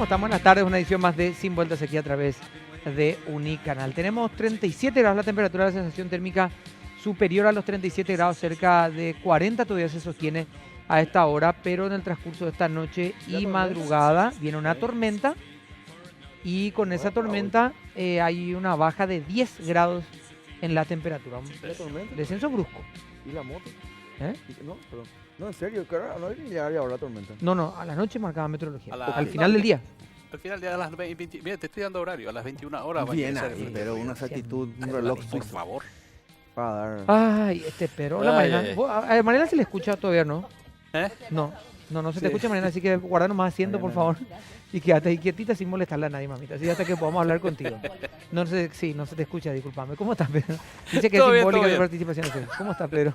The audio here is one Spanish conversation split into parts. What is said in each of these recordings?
estamos en la tarde? Una edición más de Sin Vueltas aquí a través de Unicanal. Tenemos 37 grados la temperatura, la sensación térmica superior a los 37 grados, cerca de 40 todavía se sostiene a esta hora, pero en el transcurso de esta noche y madrugada viene una tormenta y con esa tormenta hay una baja de 10 grados en la temperatura. Un descenso brusco. ¿Y la moto? ¿Eh? No, perdón. No, en serio, no es llegar ahora la tormenta. No, a la noche marcaba meteorología. Al no, final del día. Al final del día a las 20, mira, te estoy dando horario, a las 21 horas. Bien va a ahí, pero una exactitud, un reloj por suizo favor. para dar... Ay, pero hola Mariana. A Mariana se le escucha todavía, ¿no? ¿Eh? No se Sí. te escucha Mariana, así que guarda nomás asiento, por favor. Y quédate ahí quietita sin molestarle a nadie, mamita. Así hasta que podamos hablar contigo. No se te escucha, discúlpame. ¿Cómo estás, Pedro? Dice que es Todo bien, simbólica todo tu bien. participación. Sí. ¿Cómo estás, Pedro?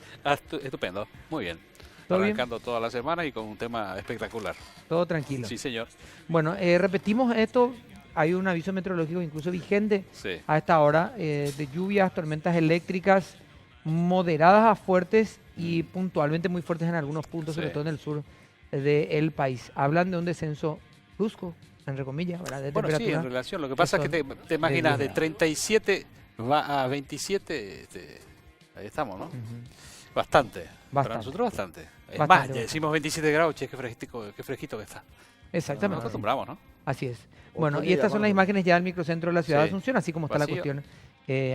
Estupendo, muy bien. ¿Todo bien? Arrancando toda la semana y con un tema espectacular. Todo tranquilo. Sí, señor. Bueno, repetimos esto. Hay un aviso meteorológico incluso vigente Sí. a esta hora de lluvias, tormentas eléctricas moderadas a fuertes y puntualmente muy fuertes en algunos puntos, sobre Sí. todo en el sur del país. Hablan de un descenso brusco, entre comillas, ¿verdad? De Bueno, sí, temperatura. en relación. Lo que pasa es que te imaginas, de 37 va a 27, ahí estamos, ¿no? Ujú. Bastante. Para Bastante. nosotros bastante. Es Bastante, más, bastante. ya decimos 27 grados, che, qué fresquito que está. Nos Exactamente. acostumbramos, ¿no? Así es. Otro Bueno, y día, estas son las vamos. imágenes ya del microcentro de la ciudad de Sí. Asunción, así como está la Vacío. cuestión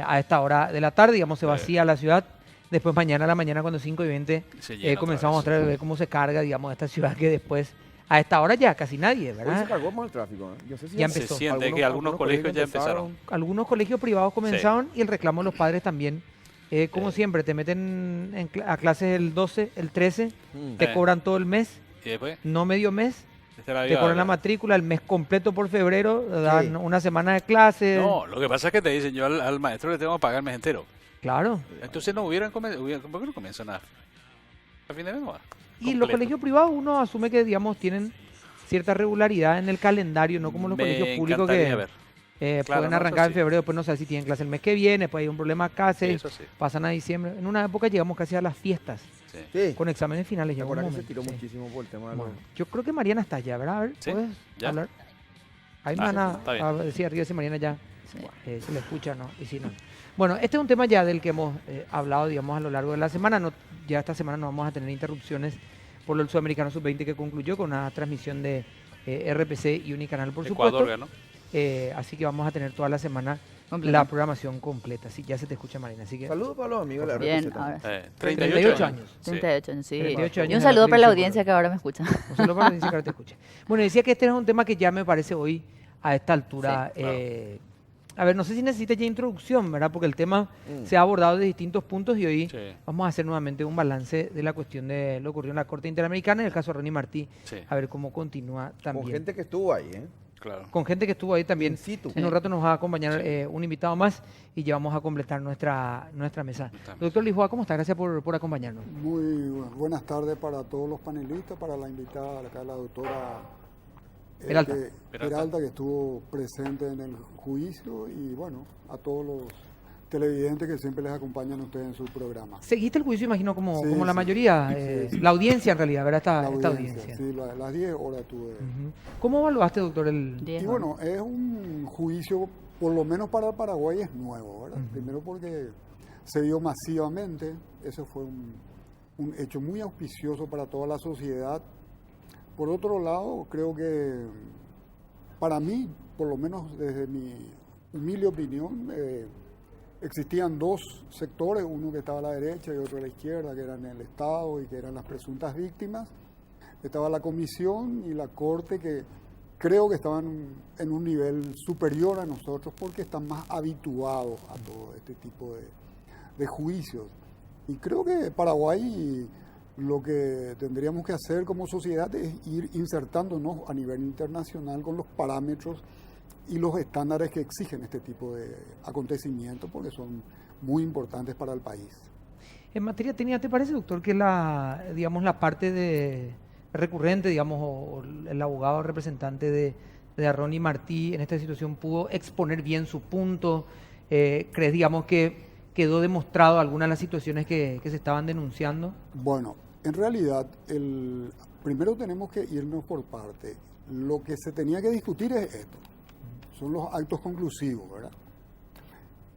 a esta hora de la tarde, digamos, se Sí. vacía la ciudad. Después mañana a la mañana, cuando 5:20, Se llena otra comenzamos a vez. mostrar cómo se carga, digamos, esta ciudad que después, a esta hora ya casi nadie, Hoy se ¿verdad? cargó más el tráfico, ¿eh? Yo sé si Ya Se empezó. siente que algunos colegios ya empezaron. Algunos colegios privados comenzaron y el reclamo de los padres también. Como Sí. siempre, te meten a clases el 12, el 13, Mm. te cobran todo el mes, Y después, no medio mes, esta es la te vida, cobran la ¿verdad? matrícula, el mes completo por febrero, dan Sí. una semana de clases. No, lo que pasa es que te dicen, yo al maestro le tengo que pagar el mes entero. Claro. Entonces no hubieran comenzado, ¿por qué no comienzan a fin de mes? No, Y los colegios privados uno asume que, digamos, tienen cierta regularidad en el calendario, no como los colegios públicos que ver. pueden Claro, no, eso arrancar en sí. febrero, después no sé si tienen clase el mes que viene, pues hay un problema acá, Eso sí. pasan a diciembre. En una época llegamos casi a las fiestas, Sí. Sí. con exámenes finales. ¿Te Llegó un acuerdas que se momento, tiró sí. muchísimo por el tema de Bueno, los... yo creo que Mariana está allá, ¿verdad? A ver, Sí, ¿puedes ya. hablar? Ahí me Ah, van a, está bien. a decir arriba si Mariana ya Sí. se le escucha, ¿no? Y si no. Bueno, este es un tema ya del que hemos hablado, digamos, a lo largo de la semana. No, ya esta semana no vamos a tener interrupciones por el Sudamericano Sub-20 que concluyó con una transmisión de RPC y Unicanal, por Ecuador supuesto. ganó. Así que vamos a tener toda la semana Completa. la programación completa. Sí, ya se te escucha, Marina. Así que Saludos para los amigos de la Bien, RPC. ahora. 38 años. Sí. 38 años, sí. 38 Y años un de la saludo para la provincia de audiencia que ahora me escucha. Un saludo para la audiencia que ahora te escucha. Bueno, decía que este es un tema que ya me parece hoy, a esta altura. Sí, claro. A ver, no sé si necesita ya introducción, ¿verdad? Porque el tema Mm. se ha abordado de distintos puntos y hoy Sí. vamos a hacer nuevamente un balance de la cuestión de lo ocurrido en la Corte Interamericana, en el caso de Ronnie Martí, Sí, a ver cómo continúa también. Con gente que estuvo ahí, ¿eh? claro. Con gente que estuvo ahí también. In situ. En un rato nos va a acompañar Sí. un invitado más y ya vamos a completar nuestra mesa. Estamos. Doctor Lisboa, ¿cómo está? Gracias por acompañarnos. Muy buenas tardes para todos los panelistas, para la invitada, acá la doctora Peralta. Peralta, que estuvo presente en el juicio, y bueno, a todos los televidentes que siempre les acompañan a ustedes en su programa. Seguiste el juicio, imagino, como, Sí, como la sí. mayoría, Sí, sí. la audiencia en realidad, ¿verdad? La Esta audiencia. Sí, las 10 horas tuve. Ujú. ¿Cómo evaluaste, doctor, el...? 10 Y bueno, es un juicio, por lo menos para el Paraguay es nuevo, ¿verdad? Ujú. Primero porque se dio masivamente, eso fue un hecho muy auspicioso para toda la sociedad. Por otro lado, creo que para mí, por lo menos desde mi humilde opinión, existían dos sectores, uno que estaba a la derecha y otro a la izquierda, que eran el Estado y que eran las presuntas víctimas. Estaba la comisión y la corte, que creo que estaban en un nivel superior a nosotros porque están más habituados a todo este tipo de juicios. Y creo que Paraguay, lo que tendríamos que hacer como sociedad es ir insertándonos a nivel internacional con los parámetros y los estándares que exigen este tipo de acontecimientos, porque son muy importantes para el país. En materia técnica, ¿te parece, doctor, que digamos, la parte de recurrente, digamos, o el abogado representante de Ronnie Martí en esta situación pudo exponer bien su punto? ¿Crees, digamos, que quedó demostrado algunas de las situaciones que se estaban denunciando? Bueno, en realidad, primero tenemos que irnos por parte. lo que se tenía que discutir es esto, son los actos conclusivos, ¿verdad?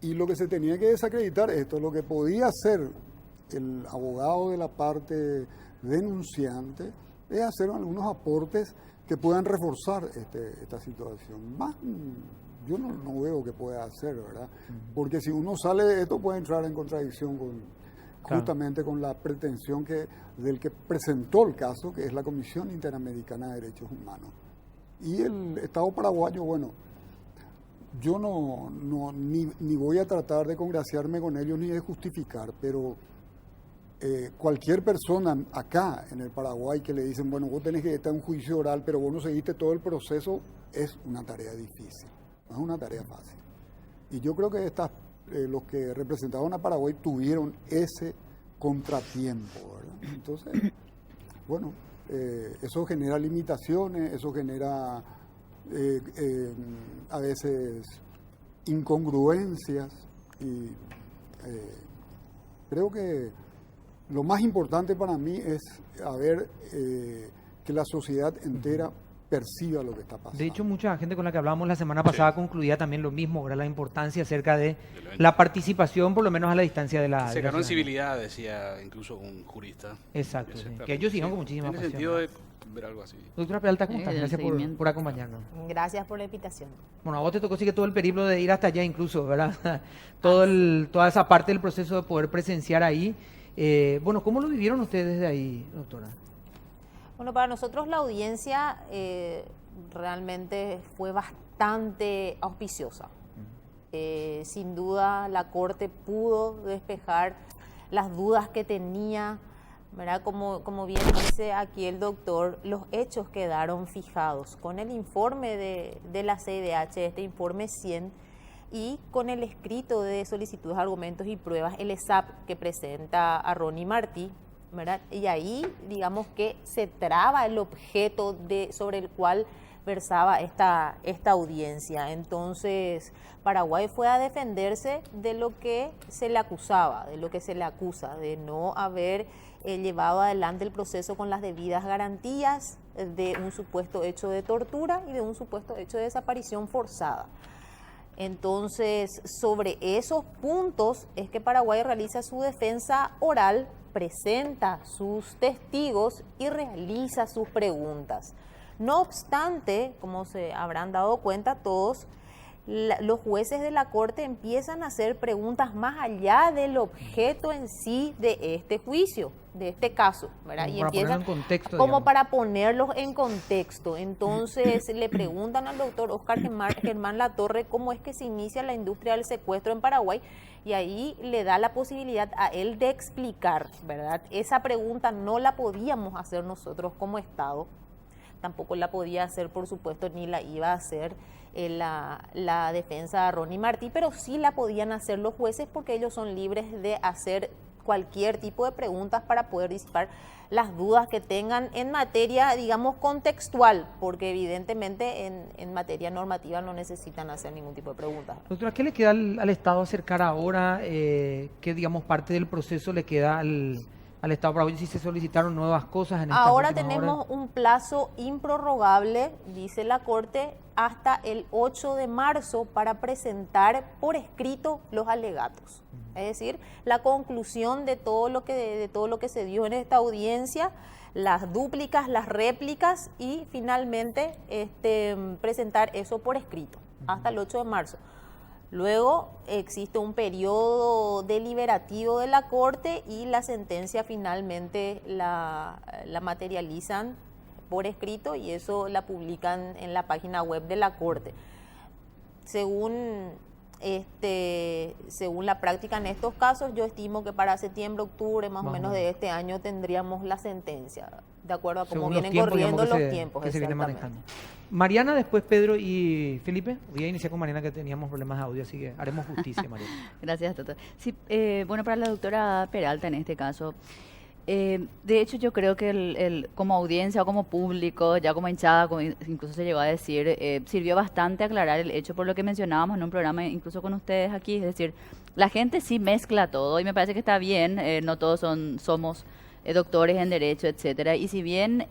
Y lo que se tenía que desacreditar esto, lo que podía hacer el abogado de la parte denunciante es hacer algunos aportes que puedan reforzar esta situación. Más, yo no veo que pueda hacer, ¿verdad? Porque si uno sale de esto puede entrar en contradicción justamente con la pretensión del que presentó el caso, que es la Comisión Interamericana de Derechos Humanos. Y el Estado paraguayo, bueno, yo ni voy a tratar de congraciarme con ellos ni de justificar, pero cualquier persona acá en el Paraguay que le dicen, bueno, vos tenés que estar en un juicio oral, pero vos no seguiste todo el proceso, es una tarea difícil, no es una tarea fácil. Y yo creo que los que representaban a Paraguay tuvieron ese contratiempo, ¿verdad? Entonces, bueno, eso genera limitaciones, eso genera a veces incongruencias y creo que lo más importante para mí es que la sociedad entera perciba lo que está pasando. De hecho, mucha gente con la que hablábamos la semana pasada concluía también lo mismo, ¿verdad? La importancia acerca de la participación, por lo menos a la distancia de la... Se ganó en civilidad, decía incluso un jurista. Exacto, sí. Que ellos siguen con muchísima pasión. Tiene sentido de ver algo así. Doctora Peralta, ¿cómo estás? Gracias por acompañarnos. Gracias por la invitación. Bueno, a vos te tocó sí que todo el periplo de ir hasta allá incluso, ¿verdad? Toda esa parte del proceso de poder presenciar ahí. Bueno, ¿cómo lo vivieron ustedes desde ahí, doctora? Bueno, para nosotros la audiencia realmente fue bastante auspiciosa. Sin duda la Corte pudo despejar las dudas que tenía, ¿verdad? Como bien dice aquí el doctor, los hechos quedaron fijados con el informe de la CIDH, este informe 100, y con el escrito de solicitudes, argumentos y pruebas, el ESAP que presenta a Ronnie Martí, ¿verdad? Y ahí, digamos que se traba el objeto sobre el cual versaba esta audiencia. Entonces, Paraguay fue a defenderse de lo que se le acusaba, de lo que se le acusa, de no haber llevado adelante el proceso con las debidas garantías, de un supuesto hecho de tortura y de un supuesto hecho de desaparición forzada. Entonces, sobre esos puntos es que Paraguay realiza su defensa oral, presenta sus testigos y realiza sus preguntas. No obstante, como se habrán dado cuenta todos, los jueces de la Corte empiezan a hacer preguntas más allá del objeto en sí de este juicio, de este caso, ¿verdad? Como y para empiezan ponerlo en contexto, como digamos. para ponerlos en contexto. Entonces le preguntan al doctor Oscar Germán Latorre cómo es que se inicia la industria del secuestro en Paraguay, y ahí le da la posibilidad a él de explicar, ¿verdad? Esa pregunta no la podíamos hacer nosotros como Estado, tampoco la podía hacer, por supuesto, ni la iba a hacer la defensa de Ronnie Martí, pero sí la podían hacer los jueces porque ellos son libres de hacer cualquier tipo de preguntas para poder disipar las dudas que tengan en materia, digamos, contextual, porque evidentemente en materia normativa no necesitan hacer ningún tipo de preguntas. Doctora, ¿qué le queda al Estado acercar ahora? ¿Qué, digamos, parte del proceso le queda al Estado paraguayo si se solicitaron nuevas cosas en estas Ahora últimas tenemos horas? un plazo improrrogable, dice la Corte, hasta el 8 de marzo para presentar por escrito los alegatos. Es decir, la conclusión de todo lo que se dio en esta audiencia, las dúplicas, las réplicas y finalmente presentar eso por escrito hasta el 8 de marzo. Luego existe un periodo deliberativo de la Corte y la sentencia finalmente la materializan por escrito y eso la publican en la página web de la Corte. Según la práctica en estos casos, yo estimo que para septiembre, octubre más o menos de este año tendríamos la sentencia, de acuerdo a cómo Según los vienen tiempos, corriendo digamos, los tiempos. que se vienen Exactamente. manejando. Mariana, después Pedro y Felipe. Voy a iniciar con Mariana, que teníamos problemas de audio, así que haremos justicia, Mariana. Gracias, doctor. Sí, bueno, para la doctora Peralta en este caso, de hecho yo creo que como audiencia o como público, ya como hinchada, como incluso se llegó a decir, sirvió bastante aclarar el hecho por lo que mencionábamos en un programa incluso con ustedes aquí, es decir, la gente sí mezcla todo y me parece que está bien, no todos somos doctores en Derecho, etcétera. Y si bien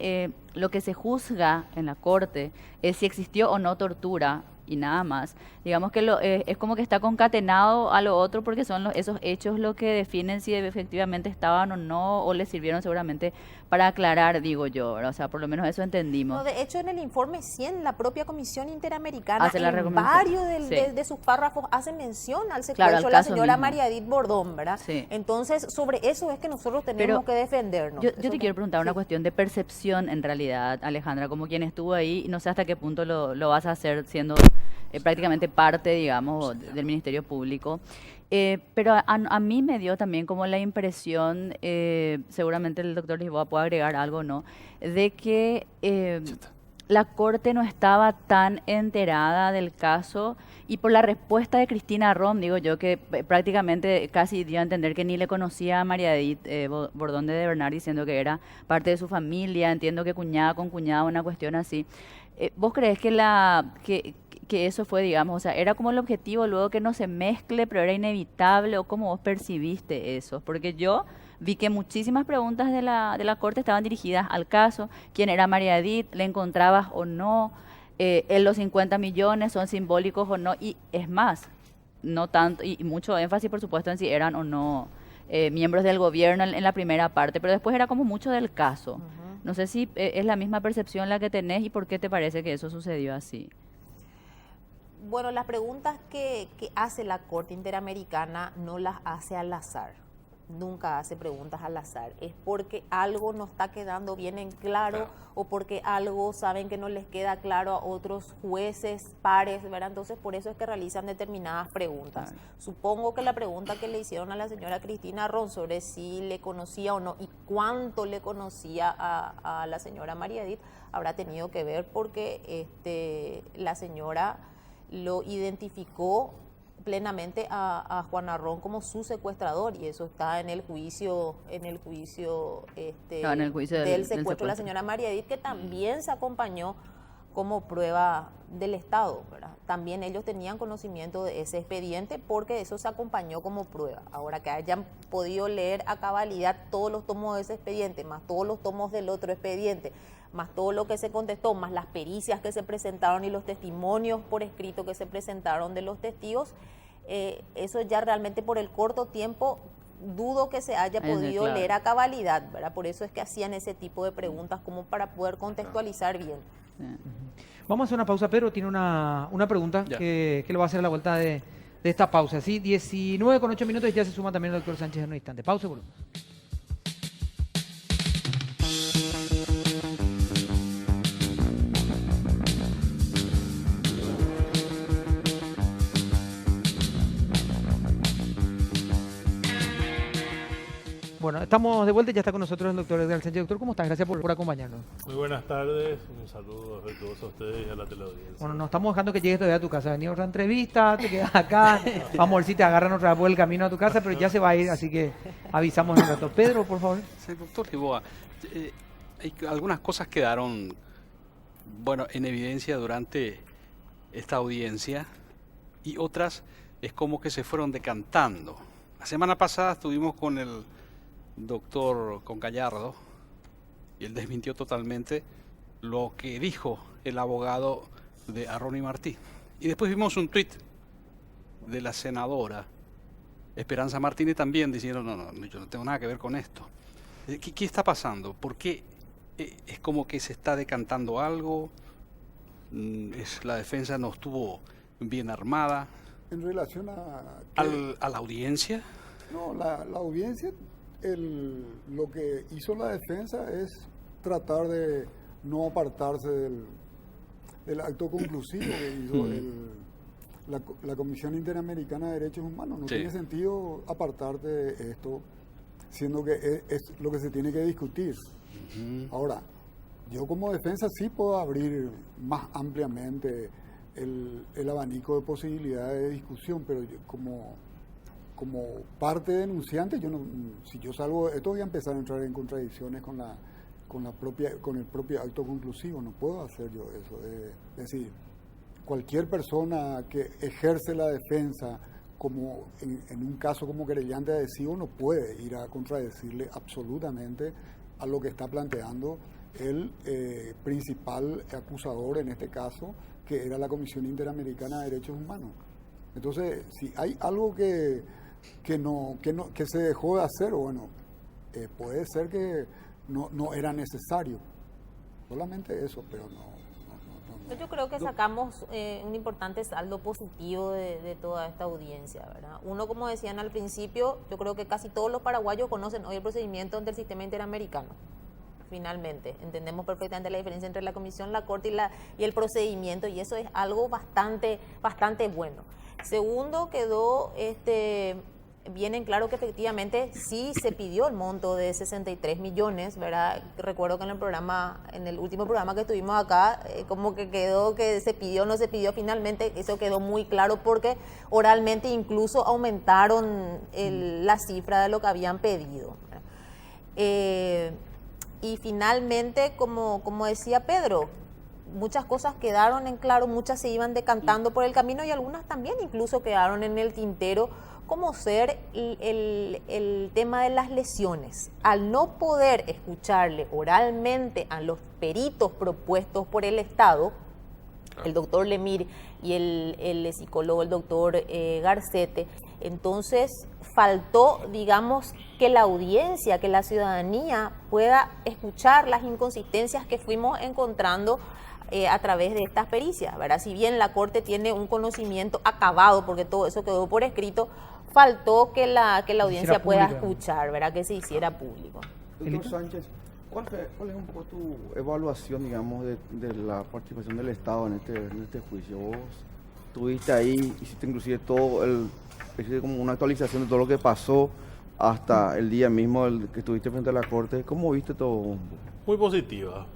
lo que se juzga en la Corte es si existió o no tortura y nada más, digamos que es como que está concatenado a lo otro porque son esos hechos lo que definen si efectivamente estaban o no, o les sirvieron seguramente para aclarar, digo yo, ¿verdad? O sea, por lo menos eso entendimos. No, de hecho, en el informe 100, la propia Comisión Interamericana, Hace la en recomendación. varios Sí. de sus párrafos, hace mención al Claro, secuestro al de la caso señora mismo. María Edith Bordón, ¿verdad? Sí. Entonces, sobre eso es que nosotros tenemos que defendernos. Yo Eso te quiero preguntar una sí. cuestión de percepción en realidad, Alejandra, como quien estuvo ahí, y no sé hasta qué punto lo vas a hacer siendo prácticamente parte, digamos, del Ministerio Público. Pero a mí me dio también como la impresión, seguramente el doctor Lisboa puede agregar algo, ¿no?, de que la Corte no estaba tan enterada del caso, y por la respuesta de Cristina Rom, digo yo, que prácticamente casi dio a entender que ni le conocía a María Edith Bordón de Bernard, diciendo que era parte de su familia, entiendo que cuñada con cuñada, una cuestión así. ¿Vos crees que eso fue, digamos, o sea, era como el objetivo luego que no se mezcle, pero era inevitable, o cómo vos percibiste eso? Porque yo vi que muchísimas preguntas de la Corte estaban dirigidas al caso: quién era María Edith, le encontrabas o no, los 50 millones son simbólicos o no, y es más, no tanto, y mucho énfasis por supuesto en si eran o no miembros del gobierno en la primera parte, pero después era como mucho del caso. No sé si es la misma percepción la que tenés, y por qué te parece que eso sucedió así. Bueno, las preguntas que hace la Corte Interamericana no las hace al azar. Nunca hace preguntas al azar. Es porque algo no está quedando bien en claro, o porque algo saben que no les queda claro a otros jueces pares, ¿verdad? Entonces, por eso es que realizan determinadas preguntas. Supongo que la pregunta que le hicieron a la señora Cristina Ron sobre si le conocía o no y cuánto le conocía a la señora María Edith habrá tenido que ver porque la señora lo identificó plenamente a Juan Arrón como su secuestrador, y eso está en el juicio del secuestro de la señora María Edith, que también se acompañó como prueba del Estado, ¿verdad? También ellos tenían conocimiento de ese expediente porque eso se acompañó como prueba. Ahora, que hayan podido leer a cabalidad todos los tomos de ese expediente, más todos los tomos del otro expediente, más todo lo que se contestó, más las pericias que se presentaron y los testimonios por escrito que se presentaron de los testigos, eso ya realmente por el corto tiempo dudo que se haya podido leer a cabalidad, ¿verdad? Por eso es que hacían ese tipo de preguntas, como para poder contextualizar bien. Vamos a hacer una pausa. Pedro tiene una pregunta que lo va a hacer a la vuelta de esta pausa. ¿Sí? 19:08 ya se suma también el doctor Sánchez en un instante. Pausa y volvemos. Bueno, estamos de vuelta y ya está con nosotros el doctor Edgar Sánchez. Doctor, ¿cómo estás? Gracias por acompañarnos. Muy buenas tardes, un saludo afectuoso a ustedes y a la teleaudiencia. Bueno, no estamos dejando que llegues todavía a tu casa. Venía otra entrevista, te quedas acá. Vamos a ver si te agarran otra vez por el camino a tu casa, pero ya se va a ir, así que avisamos en un rato. Pedro, por favor. Sí, doctor Lisboa, algunas cosas quedaron, bueno, en evidencia durante esta audiencia, y otras es como que se fueron decantando. La semana pasada estuvimos con el doctor Gallardo y él desmintió totalmente lo que dijo el abogado de Arroni Martí. Y después vimos un tuit de la senadora Esperanza Martínez también diciendo no, yo no tengo nada que ver con esto. ¿Qué está pasando? ¿Por qué es como que se está decantando algo? La defensa no estuvo bien armada. En relación a la audiencia. No, la audiencia, lo que hizo la defensa es tratar de no apartarse del acto conclusivo que hizo la Comisión Interamericana de Derechos Humanos. No tiene sentido apartarte de esto, siendo que es lo que se tiene que discutir. Ahora, yo como defensa sí puedo abrir más ampliamente el abanico de posibilidades de discusión, pero yo como parte denunciante, si yo salgo de esto voy a empezar a entrar en contradicciones con el propio acto conclusivo. No puedo hacer yo eso. Es decir, cualquier persona que ejerce la defensa como en un caso como querellante adhesivo no puede ir a contradecirle absolutamente a lo que está planteando el principal acusador en este caso, que era la Comisión Interamericana de Derechos Humanos. Entonces, si hay algo que se dejó de hacer, bueno, puede ser que no era necesario, solamente eso, pero no. Yo creo que sacamos un importante saldo positivo de toda esta audiencia, ¿verdad? Uno, como decían al principio, yo creo que casi todos los paraguayos conocen hoy el procedimiento del sistema interamericano. Finalmente, entendemos perfectamente la diferencia entre la comisión, la corte y el procedimiento, y eso es algo bastante bueno. Segundo, quedó bien en claro que efectivamente sí se pidió el monto de 63 millones, ¿verdad? Recuerdo que en el último programa que estuvimos acá, como que quedó que se pidió o no se pidió, finalmente eso quedó muy claro porque oralmente incluso aumentaron la cifra de lo que habían pedido. Y finalmente, como decía Pedro, muchas cosas quedaron en claro, muchas se iban decantando por el camino y algunas también incluso quedaron en el tintero, como ser el tema de las lesiones. Al no poder escucharle oralmente a los peritos propuestos por el Estado, el doctor Lemir y el psicólogo, el doctor Garcete, entonces faltó, digamos, que la audiencia, que la ciudadanía pueda escuchar las inconsistencias que fuimos encontrando a través de estas pericias, ¿verdad? Si bien la Corte tiene un conocimiento acabado, porque todo eso quedó por escrito, faltó que la audiencia pueda escuchar, ¿verdad? Que se hiciera público. Doctor Sánchez, ¿cuál es un poco tu evaluación, digamos, de la participación del Estado en este juicio? Vos estuviste ahí, hiciste inclusive hiciste como una actualización de todo lo que pasó hasta el día mismo que estuviste frente a la Corte. ¿Cómo viste todo? Muy positiva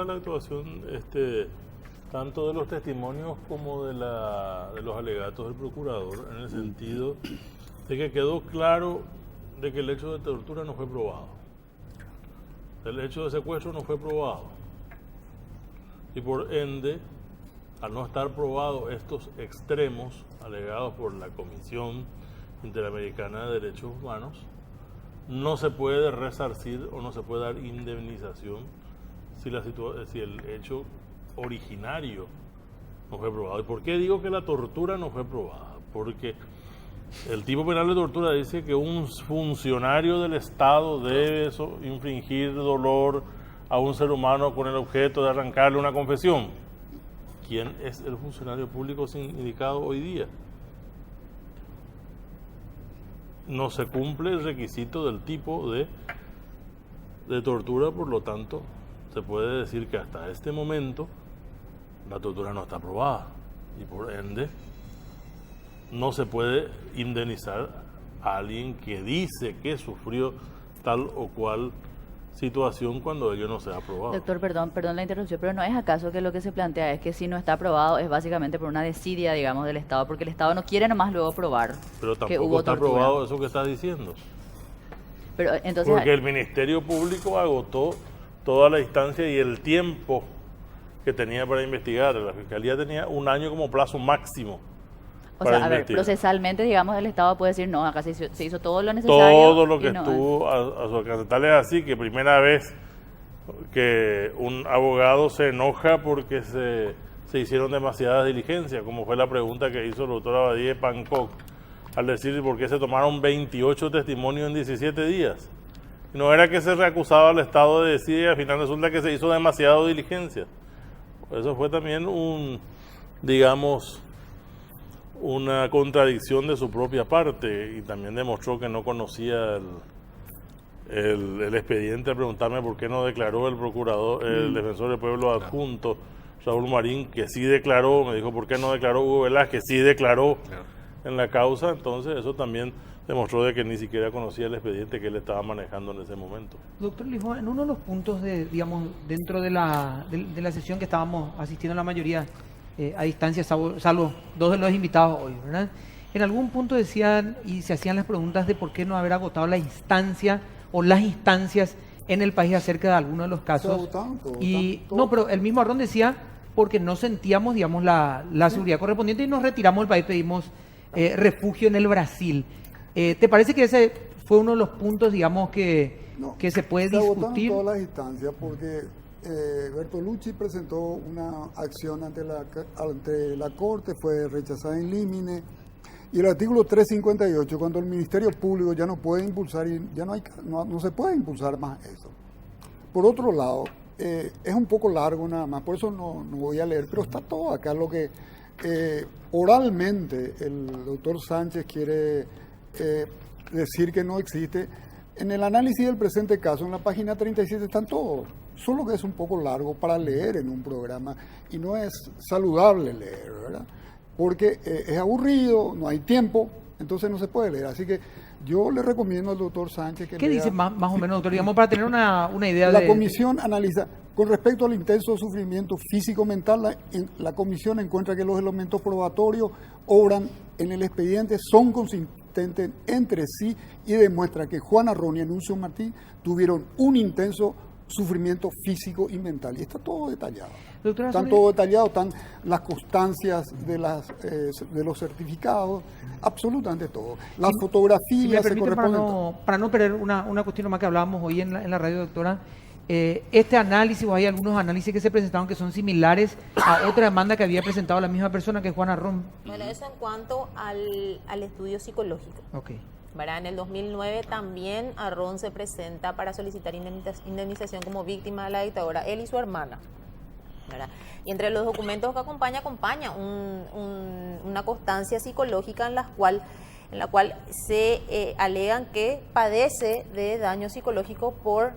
la actuación, tanto de los testimonios como de los alegatos del procurador, en el sentido de que quedó claro de que el hecho de tortura no fue probado, el hecho de secuestro no fue probado, y por ende, al no estar probados estos extremos alegados por la Comisión Interamericana de Derechos Humanos, no se puede resarcir o no se puede dar indemnización si el hecho originario no fue probado. ¿Y por qué digo que la tortura no fue probada? Porque el tipo penal de tortura dice que un funcionario del Estado debe infligir dolor a un ser humano con el objeto de arrancarle una confesión. ¿Quién es el funcionario público indicado hoy día? No se cumple el requisito del tipo de tortura, por lo tanto, se puede decir que hasta este momento la tortura no está aprobada y por ende no se puede indemnizar a alguien que dice que sufrió tal o cual situación cuando ello no sea aprobado. Doctor, perdón la interrupción, pero ¿no es acaso que lo que se plantea es que si no está aprobado es básicamente por una desidia, digamos, del Estado, porque el Estado no quiere nomás luego probar pero que tampoco hubo está tortura? aprobado eso que estás diciendo? Pero entonces, porque el Ministerio Público agotó toda la instancia y el tiempo que tenía para investigar. La Fiscalía tenía un año como plazo máximo. O sea, a ver, procesalmente, digamos, el Estado puede decir, no, acá se hizo todo lo necesario. Todo lo que no, estuvo a su alcance. Tal es así que primera vez que un abogado se enoja porque se hicieron demasiadas diligencias, como fue la pregunta que hizo el doctor Abadie de Bangkok, al decir por qué se tomaron 28 testimonios en 17 días. No era que se reacusaba al Estado de decir y al final resulta que se hizo demasiado diligencia. Eso fue también una contradicción de su propia parte y también demostró que no conocía el expediente al preguntarme por qué no declaró el procurador, el defensor del pueblo adjunto, Raúl Marín, que sí declaró, me dijo por qué no declaró Hugo Velázquez, que sí declaró en la causa. Entonces eso también demostró de que ni siquiera conocía el expediente que él estaba manejando en ese momento. Doctor Lijó, en uno de los puntos dentro de la sesión que estábamos asistiendo la mayoría a distancia, salvo dos de los invitados hoy, ¿verdad? En algún punto decían y se hacían las preguntas de por qué no haber agotado la instancia o las instancias en el país acerca de algunos de los casos. No, pero el mismo Arrón decía porque no sentíamos, digamos, la seguridad correspondiente y nos retiramos del país, pedimos refugio en el Brasil. ¿Te parece que ese fue uno de los puntos, digamos, que se puede se agotaron discutir? todas las instancias porque Bertolucci presentó una acción ante la Corte, fue rechazada en límite. Y el artículo 358, cuando el Ministerio Público ya no puede impulsar, no se puede impulsar más eso. Por otro lado, es un poco largo nada más, por eso no voy a leer, pero está todo acá lo que oralmente el doctor Sánchez quiere decir que no existe. En el análisis del presente caso, en la página 37 están todos, solo que es un poco largo para leer en un programa y no es saludable leer, ¿verdad? Porque es aburrido, no hay tiempo, entonces no se puede leer. Así que yo le recomiendo al doctor Sánchez que ¿Qué lea. dice más o menos, doctor? Digamos, para tener una idea La de... comisión analiza, con respecto al intenso sufrimiento físico-mental, la comisión encuentra que los elementos probatorios obran en el expediente, son consistentes entre sí y demuestra que Juana Ron y Anuncio Martí tuvieron un intenso sufrimiento físico y mental. Y está todo detallado. Doctora, Están todo detallado, están las constancias de los certificados, absolutamente todo. Las Si me fotografías se permite, corresponden. para no perder una cuestión más que hablábamos hoy en la radio, doctora, este análisis, o hay algunos análisis que se presentaron que son similares a otra demanda que había presentado la misma persona, que es Juana Ron. Bueno, eso en cuanto al estudio psicológico. Ok. ¿Verdad? En el 2009 también Arrón se presenta para solicitar indemnización como víctima de la dictadura, él y su hermana. ¿Verdad? Y entre los documentos que acompaña una constancia psicológica en la cual se alegan que padece de daño psicológico por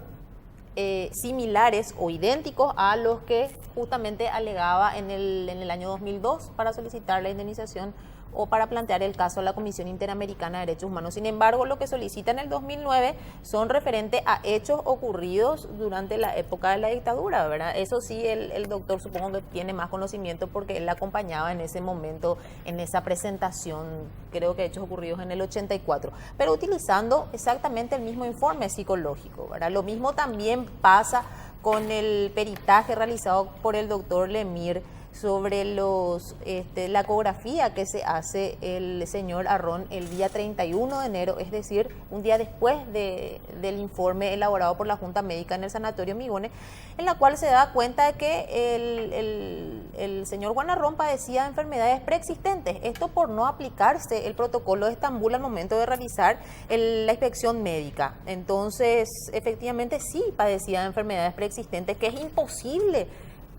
similares o idénticos a los que justamente alegaba en el año 2002 para solicitar la indemnización o para plantear el caso a la Comisión Interamericana de Derechos Humanos. Sin embargo, lo que solicita en el 2009 son referentes a hechos ocurridos durante la época de la dictadura, ¿verdad? Eso sí, el doctor supongo que tiene más conocimiento porque él la acompañaba en ese momento, en esa presentación, creo que hechos ocurridos en el 84, pero utilizando exactamente el mismo informe psicológico, ¿verdad? Lo mismo también pasa con el peritaje realizado por el doctor Lemir sobre la ecografía que se hace el señor Arrón el día 31 de enero, es decir, un día después del informe elaborado por la Junta Médica en el Sanatorio Migones, en la cual se da cuenta de que el señor Juan Arrón padecía de enfermedades preexistentes, esto por no aplicarse el protocolo de Estambul al momento de realizar la inspección médica. Entonces, efectivamente sí padecía de enfermedades preexistentes que es imposible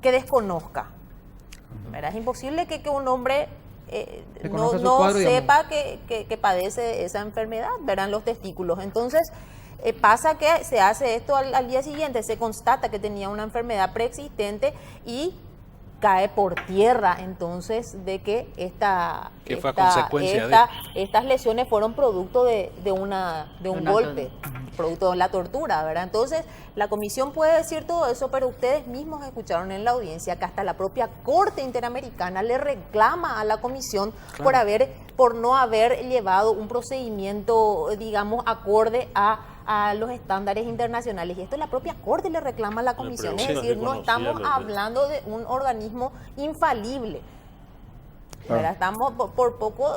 que desconozca. ¿Verdad? Es imposible que un hombre no cuadro, sepa que padece esa enfermedad, verán los testículos. Entonces, pasa que se hace esto al día siguiente, se constata que tenía una enfermedad preexistente y cae por tierra, entonces, de que estas lesiones fueron producto de un golpe, producto de la tortura, ¿verdad? Entonces, la comisión puede decir todo eso, pero ustedes mismos escucharon en la audiencia que hasta la propia Corte Interamericana le reclama a la comisión por no haber llevado un procedimiento, digamos, acorde a los estándares internacionales. Y esto la propia Corte le reclama a la comisión. Es decir, no estamos hablando de un organismo infalible. ¿Verdad? Estamos por poco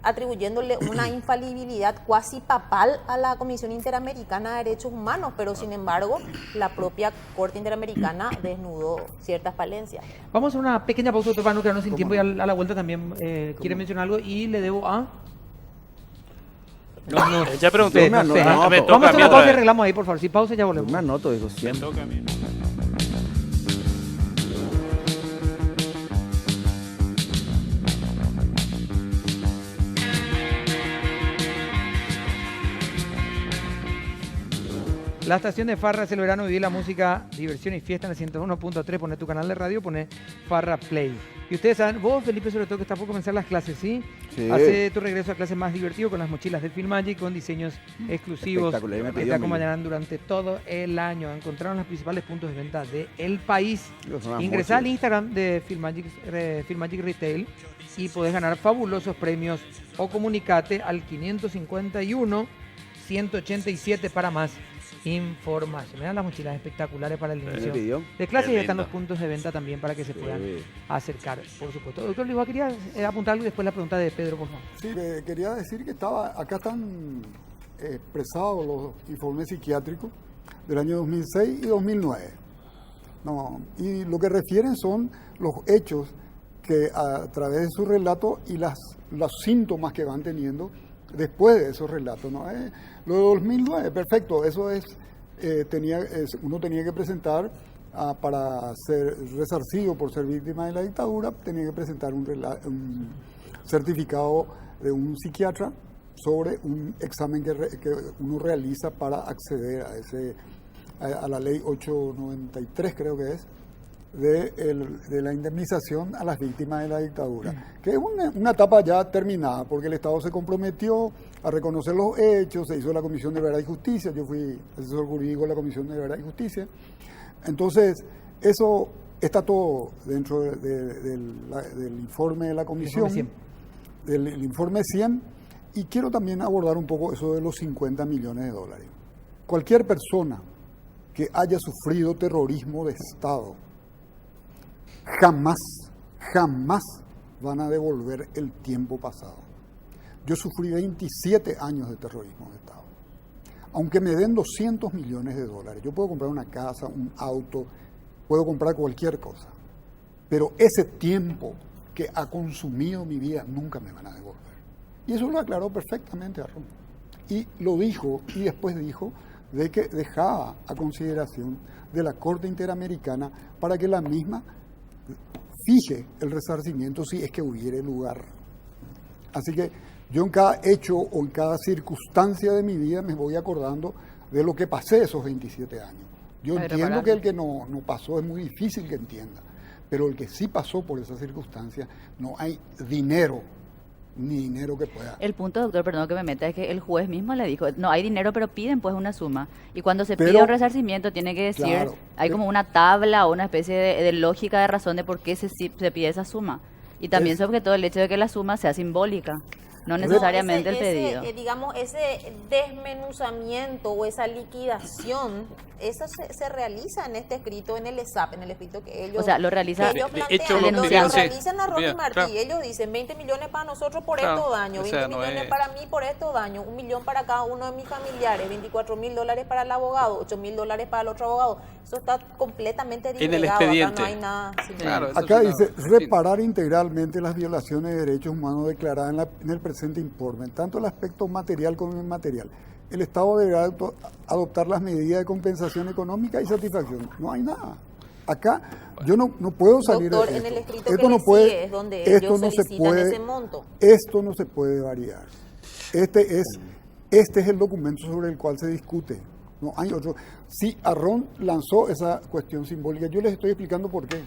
atribuyéndole una infalibilidad cuasi papal a la Comisión Interamericana de Derechos Humanos, pero sin embargo la propia Corte Interamericana desnudó ciertas falencias. Vamos a una pequeña pausa, doctor, para no quedarnos sin tiempo, y a la vuelta también quiere mencionar algo y le debo a... No, ya preguntó. Sí, me no sé. anoto. Me toca Vamos a a hacer mí una otra pausa y vez. arreglamos ahí, por favor. Si pausa, ya volvemos. Me anoto, dijo Me siempre. toca a mí. La estación de Farra es el verano, vivir la música, diversión y fiesta en el 101.3. Pone tu canal de radio, pone Farra Play. Y ustedes saben, vos, Felipe, sobre todo, que estás por comenzar las clases, ¿sí? Sí. Hace tu regreso a clases más divertido con las mochilas de Filmagic, con diseños exclusivos Espectacular, me que pidió te Miguel. acompañarán durante todo el año. Encontraron los principales puntos de venta del país. Son las Ingresá al mochilas. Instagram de Filmagic Retail y podés ganar fabulosos premios o comunicate al 551 187 para más información. Mirá las mochilas espectaculares para el inicio video. de clases Qué y están lindo. los puntos de venta también para que se puedan Sí. acercar, por supuesto. Doctor Lisboa, quería apuntar algo y después la pregunta de Pedro, por favor. Sí, quería decir que acá están expresados los informes psiquiátricos del año 2006 y 2009. No, y lo que refieren son los hechos que a través de su relato y los síntomas que van teniendo después de esos relatos. ¿No? Lo de 2009, perfecto, eso es, uno tenía que presentar para ser resarcido por ser víctima de la dictadura, tenía que presentar un certificado de un psiquiatra sobre un examen que uno realiza para acceder a la ley 893, creo que es, de la indemnización a las víctimas de la dictadura, que es una etapa ya terminada, porque el Estado se comprometió a reconocer los hechos, se hizo la Comisión de Verdad y Justicia, yo fui asesor jurídico de la Comisión de Verdad y Justicia, entonces eso está todo dentro del informe de la Comisión, del informe 100, y quiero también abordar un poco eso de los 50 millones de dólares. Cualquier persona que haya sufrido terrorismo de Estado, jamás van a devolver el tiempo pasado. Yo sufrí 27 años de terrorismo de Estado. Aunque me den 200 millones de dólares, yo puedo comprar una casa, un auto, puedo comprar cualquier cosa. Pero ese tiempo que ha consumido mi vida nunca me van a devolver. Y eso lo aclaró perfectamente Arron. Y lo dijo, y después dijo de que dejaba a consideración de la Corte Interamericana para que la misma fije el resarcimiento si es que hubiere lugar. Así que yo en cada hecho o en cada circunstancia de mi vida me voy acordando de lo que pasé esos 27 años. Yo entiendo que el que no pasó es muy difícil que entienda, pero el que sí pasó por esa circunstancia, no hay dinero, ni dinero que pueda. El punto, doctor, perdón que me meta, es que el juez mismo le dijo, no hay dinero, pero piden pues una suma. Y cuando se pide un resarcimiento tiene que decir, claro, hay como una tabla o una especie de lógica de razón de por qué se pide esa suma. Y también se objetó el hecho de que la suma sea simbólica, no necesariamente el pedido. Digamos, ese desmenuzamiento o esa liquidación, eso se realiza en este escrito, en el ESAP, en el escrito que ellos, O sea, lo realiza que ellos de plantean, hecho, lo lo fíjense, realizan a Rocky bien, Martí. claro. Ellos dicen 20 millones para nosotros por Claro, estos daños, o sea, 20 no millones es- para mí por estos daños, 1 millón para cada uno de mis familiares, 24 mil dólares para el abogado, 8 mil dólares para el otro abogado. Eso está completamente el disgregado, acá expediente. no hay nada. Claro, eso Acá es una- dice, reparar integralmente las violaciones de derechos humanos declaradas en el presente informe, tanto el aspecto material como inmaterial. El Estado deberá adoptar las medidas de compensación económica y satisfacción. No hay nada. Acá yo no puedo salir Doctor, de en esto. el escrito Esto que no le puede, sigue es donde esto ellos no se solicitan puede, ese monto. esto no se puede variar. Este es el documento sobre el cual se discute. No hay otro. Si Arron lanzó esa cuestión simbólica, yo les estoy explicando por qué.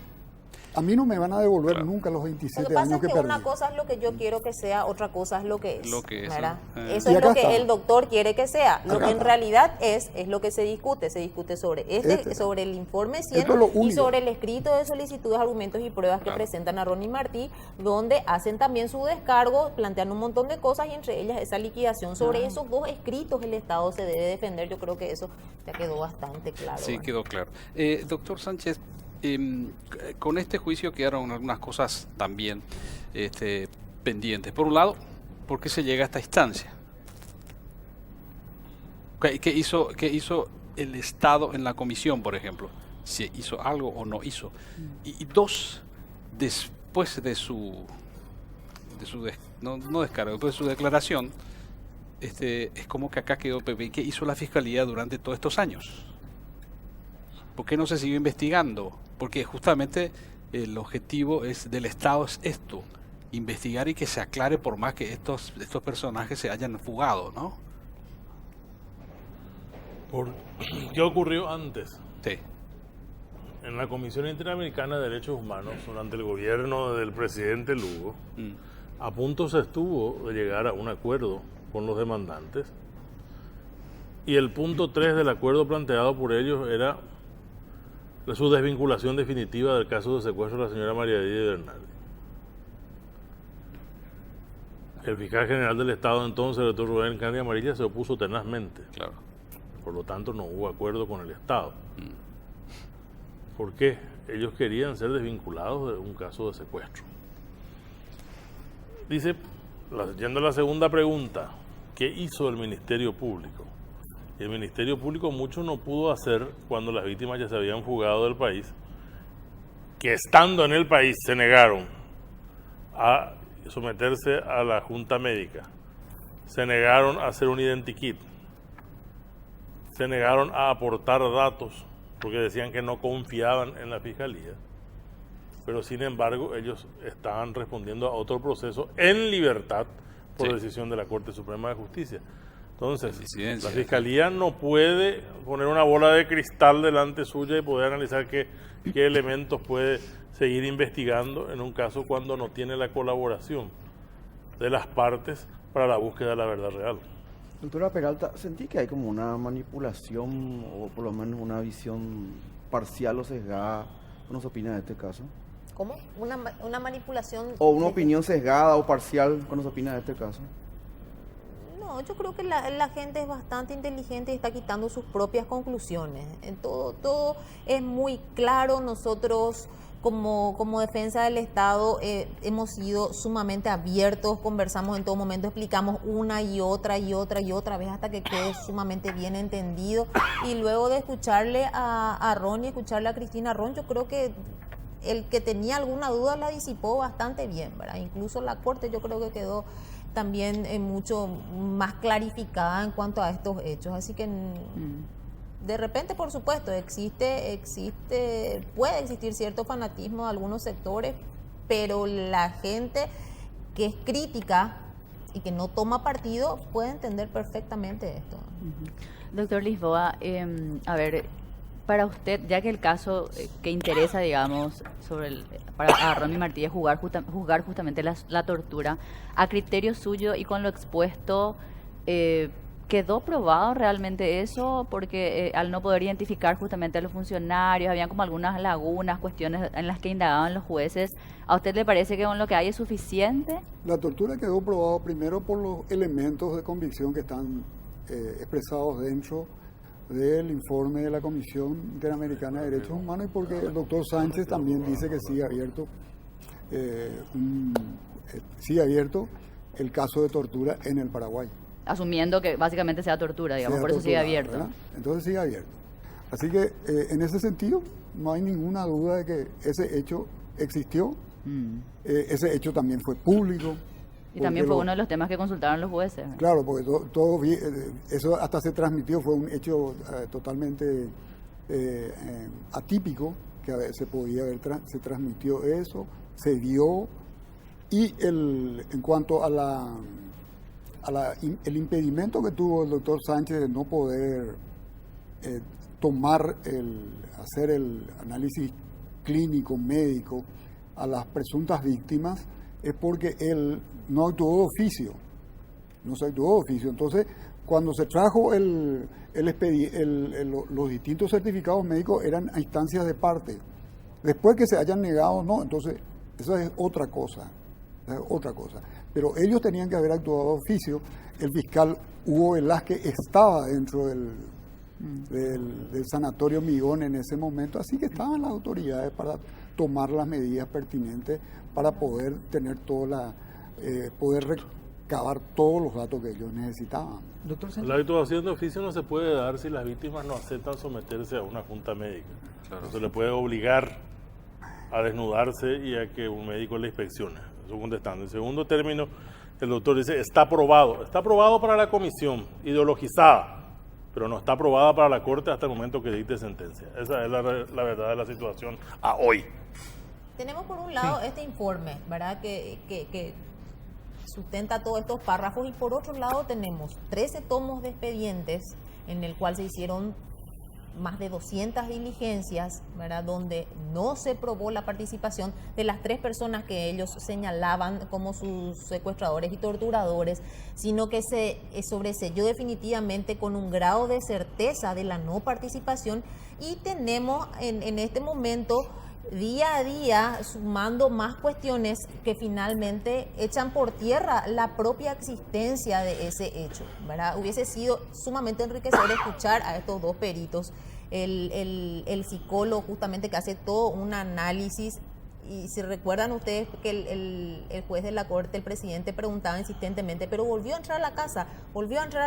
A mí no me van a devolver nunca los Lo 27 que pasa años es que que perdí. una cosa es lo que yo quiero que sea, otra cosa es lo que es. Lo que es, ¿verdad? ¿no? Eso Y es acá lo que está. el doctor quiere que sea. Lo Acá que en está. realidad es lo que se discute. Se discute sobre sobre el informe 100 Esto es lo y único. sobre el escrito de solicitudes, argumentos y pruebas que presentan a Ronnie Martí, donde hacen también su descargo, plantean un montón de cosas y entre ellas esa liquidación. Sobre esos dos escritos el Estado se debe defender. Yo creo que eso ya quedó bastante claro. Sí, ¿verdad? quedó claro. Doctor Sánchez, con este juicio quedaron algunas cosas también pendientes. Por un lado, ¿por qué se llega a esta instancia? ¿Qué hizo el Estado en la comisión, por ejemplo? ¿Si hizo algo o no hizo? Y dos, después de no descargo, después de su declaración, es como que acá quedó Pepe. ¿Qué hizo la Fiscalía durante todos estos años? ¿Por qué no se siguió investigando? Porque justamente el objetivo del Estado es esto, investigar y que se aclare por más que estos personajes se hayan fugado, ¿no? ¿Qué ocurrió antes? Sí. En la Comisión Interamericana de Derechos Humanos, durante el gobierno del presidente Lugo, a punto se estuvo de llegar a un acuerdo con los demandantes, y el punto 3 del acuerdo planteado por ellos era su desvinculación definitiva del caso de secuestro de la señora María Edith Bernal. El fiscal general del Estado entonces, el doctor Rubén Candia Amarilla, se opuso tenazmente. Claro. Por lo tanto, no hubo acuerdo con el Estado. ¿Por qué? Ellos querían ser desvinculados de un caso de secuestro. Dice, yendo a la segunda pregunta, ¿qué hizo el Ministerio Público? Y el Ministerio Público mucho no pudo hacer cuando las víctimas ya se habían fugado del país, que estando en el país se negaron a someterse a la junta médica, se negaron a hacer un identikit, se negaron a aportar datos porque decían que no confiaban en la fiscalía, pero sin embargo ellos estaban respondiendo a otro proceso en libertad por decisión de la Corte Suprema de Justicia. Entonces, la fiscalía no puede poner una bola de cristal delante suya y poder analizar qué elementos puede seguir investigando en un caso cuando no tiene la colaboración de las partes para la búsqueda de la verdad real. Doctora Peralta, sentí que hay como una manipulación o por lo menos una visión parcial o sesgada. ¿Qué nos opina de este caso? ¿Cómo? Una manipulación. O una opinión sesgada o parcial. ¿Qué nos opina de este caso? No, yo creo que la gente es bastante inteligente y está quitando sus propias conclusiones. En todo es muy claro. Nosotros, como defensa del Estado, hemos sido sumamente abiertos, conversamos en todo momento, explicamos una y otra vez hasta que quede sumamente bien entendido. Y luego de escucharle a Ron y escucharle a Cristina Ron, yo creo que el que tenía alguna duda la disipó bastante bien, ¿verdad? Incluso la Corte yo creo que quedó también mucho más clarificada en cuanto a estos hechos. Así que de repente, por supuesto, puede existir cierto fanatismo de algunos sectores, pero la gente que es crítica y que no toma partido puede entender perfectamente esto. Doctor Lisboa, a ver, para usted, ya que el caso que interesa, digamos, para Ronnie Martínez juzgar justamente la tortura, a criterio suyo y con lo expuesto, ¿quedó probado realmente eso? Porque al no poder identificar justamente a los funcionarios, habían como algunas lagunas, cuestiones en las que indagaban los jueces. ¿A usted le parece que con lo que hay es suficiente? La tortura quedó probado primero por los elementos de convicción que están expresados dentro del informe de la Comisión Interamericana de Derechos Humanos y porque el doctor Sánchez también dice que sigue abierto el caso de tortura en el Paraguay. Asumiendo que básicamente sea tortura, digamos, por eso sigue abierto. ¿Verdad? Entonces sigue abierto. Así que en ese sentido no hay ninguna duda de que ese hecho existió, ese hecho también fue público. Y también fue uno de los temas que consultaron los jueces. Claro, porque eso hasta se transmitió, fue un hecho totalmente atípico, que se transmitió eso, se vio, y el cuanto a el impedimento que tuvo el doctor Sánchez de no poder hacer el análisis clínico, médico, a las presuntas víctimas, es porque él no actuó de oficio. Entonces, cuando se trajo los distintos certificados médicos eran a instancias de parte. Después que se hayan negado, no, entonces eso es otra cosa. Pero ellos tenían que haber actuado de oficio. El fiscal Hugo Velázquez estaba dentro del sanatorio Migón en ese momento, así que estaban las autoridades para tomar las medidas pertinentes para poder tener poder recabar todos los datos que ellos necesitaban. Doctor Sánchez. La actuación de oficio no se puede dar si las víctimas no aceptan someterse a una junta médica. Claro. No se le puede obligar a desnudarse y a que un médico le inspeccione. Eso contestando. En segundo término, el doctor dice, está aprobado para la comisión, ideologizada, pero no está aprobada para la Corte hasta el momento que dicte sentencia. Esa es la verdad de la situación a hoy. Tenemos por un lado este informe, ¿verdad?, que sustenta todos estos párrafos, y por otro lado tenemos 13 tomos de expedientes en el cual se hicieron más de 200 diligencias, ¿verdad?, donde no se probó la participación de las 3 personas que ellos señalaban como sus secuestradores y torturadores, sino que se sobreseyó definitivamente con un grado de certeza de la no participación, y tenemos en este momento día a día sumando más cuestiones que finalmente echan por tierra la propia existencia de ese hecho, ¿verdad? Hubiese sido sumamente enriquecedor escuchar a estos dos peritos, el psicólogo justamente que hace todo un análisis. Y si recuerdan ustedes que el juez de la corte, el presidente, preguntaba insistentemente, pero volvió a entrar a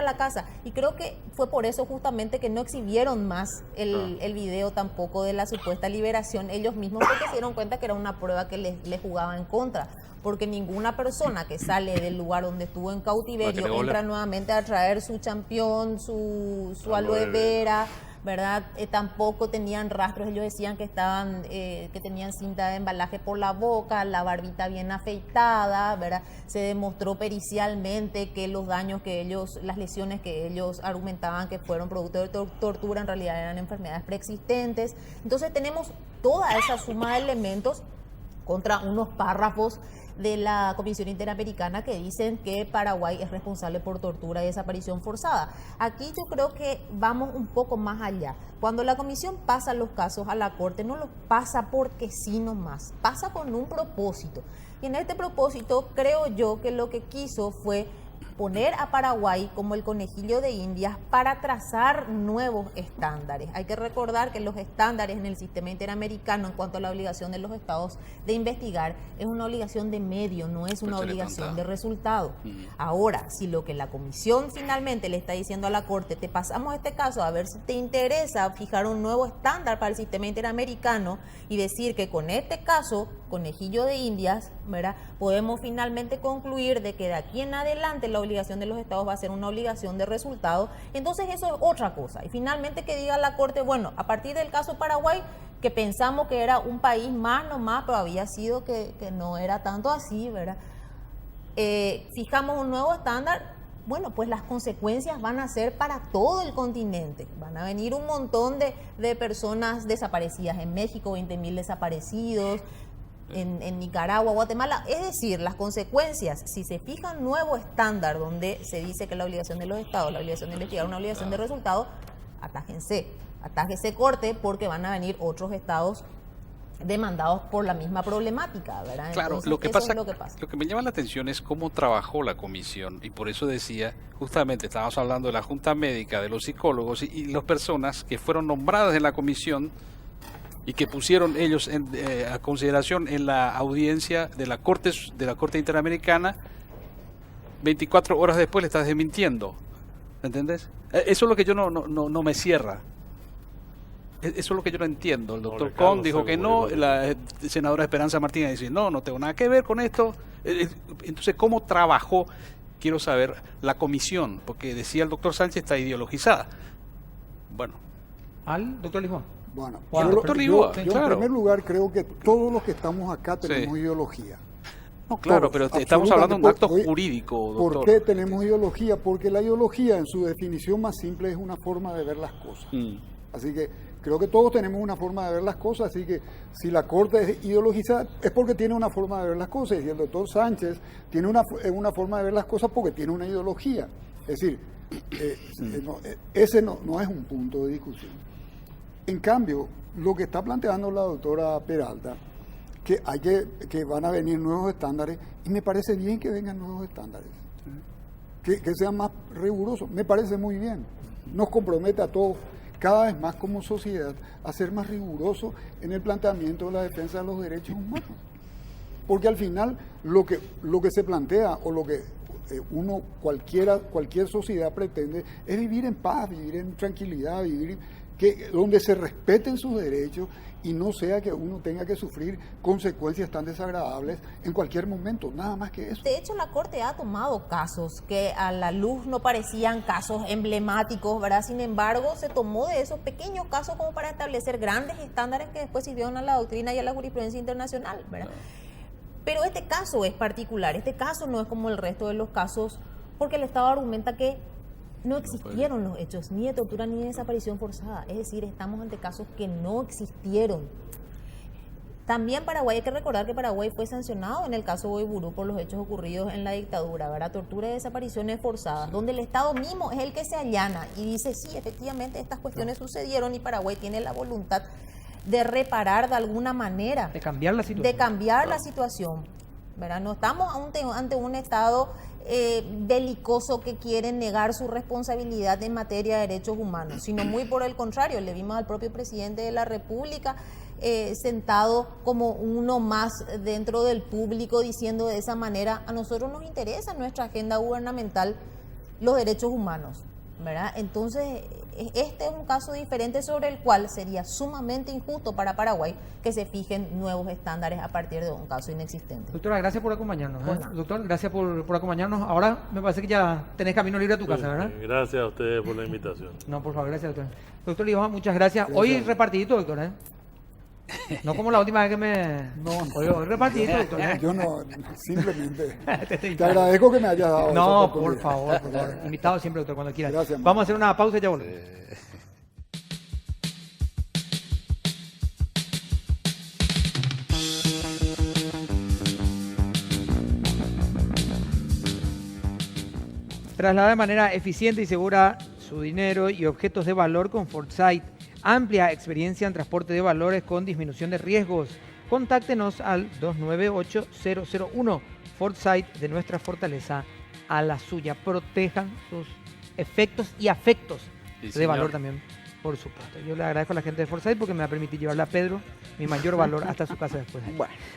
la casa. Y creo que fue por eso justamente que no exhibieron más el video tampoco de la supuesta liberación ellos mismos, porque se dieron cuenta que era una prueba que les jugaba en contra. Porque ninguna persona que sale del lugar donde estuvo en cautiverio entra nuevamente a traer su champión, su aloe vera, ¿verdad? Tampoco tenían rastros, ellos decían que estaban, que tenían cinta de embalaje por la boca, la barbita bien afeitada, ¿verdad? Se demostró pericialmente que los daños que ellos, las lesiones que ellos argumentaban que fueron producto de tortura, en realidad eran enfermedades preexistentes. Entonces tenemos toda esa suma de elementos contra unos párrafos de la Comisión Interamericana que dicen que Paraguay es responsable por tortura y desaparición forzada. Aquí yo creo que vamos un poco más allá. Cuando la Comisión pasa los casos a la Corte, no los pasa porque sí nomás, pasa con un propósito. Y en este propósito creo yo que lo que quiso fue poner a Paraguay como el conejillo de Indias para trazar nuevos estándares. Hay que recordar que los estándares en el sistema interamericano en cuanto a la obligación de los estados de investigar es una obligación de medio, no es una obligación de resultado. Ahora, si lo que la comisión finalmente le está diciendo a la Corte, te pasamos este caso a ver si te interesa fijar un nuevo estándar para el sistema interamericano y decir que con este caso, conejillo de Indias, ¿verdad?, podemos finalmente concluir de que de aquí en adelante la obligación de los estados va a ser una obligación de resultado, entonces eso es otra cosa. Y finalmente que diga la Corte, bueno, a partir del caso Paraguay, que pensamos que era un país más nomás, pero había sido que no era tanto así, ¿verdad? Fijamos un nuevo estándar, bueno, pues las consecuencias van a ser para todo el continente. Van a venir un montón de personas desaparecidas en México, 20.000 desaparecidos, en Nicaragua, Guatemala. Es decir, las consecuencias, si se fija un nuevo estándar donde se dice que la obligación de los estados, la obligación de investigar, una obligación de resultado, atájense Corte, porque van a venir otros estados demandados por la misma problemática, ¿verdad? Claro, Entonces, lo que eso pasa, es lo que me llama la atención es cómo trabajó la comisión, y por eso decía, justamente estábamos hablando de la Junta Médica, de los psicólogos y las personas que fueron nombradas en la comisión y que pusieron ellos a consideración en la audiencia de la Corte Interamericana. 24 horas después le estás desmintiendo, ¿entendés? Eso es lo que yo no me cierra. Eso es lo que yo no entiendo. El doctor Con dijo que no, la senadora Esperanza Martínez dice, no tengo nada que ver con esto. Entonces, ¿cómo trabajó? Quiero saber la comisión, porque decía el doctor Sánchez está ideologizada. Bueno. ¿Al doctor Lisboa? Bueno, doctor Lisboa, yo claro. En primer lugar creo que todos los que estamos acá tenemos ideología. No, claro, Todos, pero estamos hablando de un acto absolutamente. jurídico, doctor. ¿Por qué tenemos ideología? Porque la ideología en su definición más simple es una forma de ver las cosas. Así que creo que todos tenemos una forma de ver las cosas, así que si la Corte es ideologizada es porque tiene una forma de ver las cosas, y el doctor Sánchez tiene una forma de ver las cosas porque tiene una ideología. Es decir, ese no es un punto de discusión. En cambio, lo que está planteando la doctora Peralta, que van a venir nuevos estándares, y me parece bien que vengan nuevos estándares, que sean más rigurosos, me parece muy bien. Nos compromete a todos cada vez más como sociedad a ser más rigurosos en el planteamiento de la defensa de los derechos humanos. Porque al final lo que se plantea o lo que cualquier sociedad pretende es vivir en paz, vivir en tranquilidad, donde se respeten sus derechos y no sea que uno tenga que sufrir consecuencias tan desagradables en cualquier momento, nada más que eso. De hecho, la Corte ha tomado casos que a la luz no parecían casos emblemáticos, ¿verdad? Sin embargo, se tomó de esos pequeños casos como para establecer grandes estándares que después sirvieron a la doctrina y a la jurisprudencia internacional, ¿verdad? Pero este caso es particular, este caso no es como el resto de los casos, porque el Estado argumenta que no existieron los hechos ni de tortura ni de desaparición forzada, es decir, estamos ante casos que no existieron. También Paraguay, hay que recordar que Paraguay fue sancionado en el caso Boiburú por los hechos ocurridos en la dictadura, ¿verdad? Tortura y desapariciones forzadas, donde el Estado mismo es el que se allana y dice, sí, efectivamente estas cuestiones sucedieron y Paraguay tiene la voluntad de reparar de alguna manera, De cambiar la situación. de cambiar la situación, ¿verdad? No estamos ante un Estado belicoso que quiere negar su responsabilidad en materia de derechos humanos, sino muy por el contrario. Le vimos al propio presidente de la República sentado como uno más dentro del público diciendo de esa manera: a nosotros nos interesa en nuestra agenda gubernamental los derechos humanos, ¿verdad? Entonces, este es un caso diferente sobre el cual sería sumamente injusto para Paraguay que se fijen nuevos estándares a partir de un caso inexistente. Doctora, gracias por acompañarnos. Bueno. Doctor, gracias por acompañarnos. Ahora me parece que ya tenés camino libre a tu casa, ¿verdad? Gracias a ustedes por la invitación. No, por favor, gracias, doctor. Doctor Iván, muchas gracias. Hoy Gracias. repartidito, doctor, ¿eh? No como la última vez que me... No, Hoy repartidito, doctor, ¿eh? yo no, simplemente Te estoy te agradezco que me hayas dado esa No, oportunidad. por favor. Invitado siempre, doctor, cuando quiera. Gracias, Vamos a hacer una pausa y ya volvemos. Traslada de manera eficiente y segura su dinero y objetos de valor con Foresight. Amplia experiencia en transporte de valores con disminución de riesgos. Contáctenos al 298-001. Foresight, de nuestra fortaleza a la suya. Protejan sus efectos y afectos Sí, de señor. valor también, por supuesto. Yo le agradezco a la gente de Foresight porque me va a permitir llevarle a Pedro mi mayor valor hasta su casa después.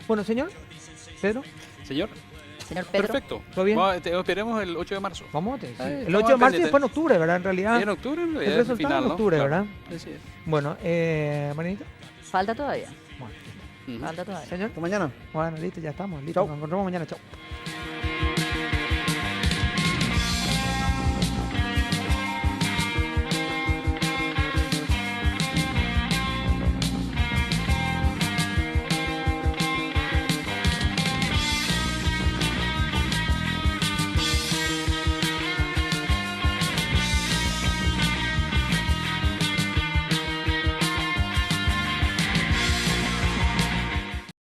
Bueno, señor, Pedro, Señor, Señor Pedro. perfecto. ¿Todo bien? Esperemos el 8 de marzo. vamos. Sí, Estamos el 8 de marzo y pendientes. después en octubre, ¿verdad? En realidad. En octubre, en el realidad, resultado final, en ¿no? octubre, Claro. ¿verdad? Sí, sí. Bueno, Marinita. Falta todavía. Bueno, Ujú. Falta todavía. señor. Hasta mañana. Bueno, listo, ya estamos. Listo. Chau. Nos encontramos mañana. Chao.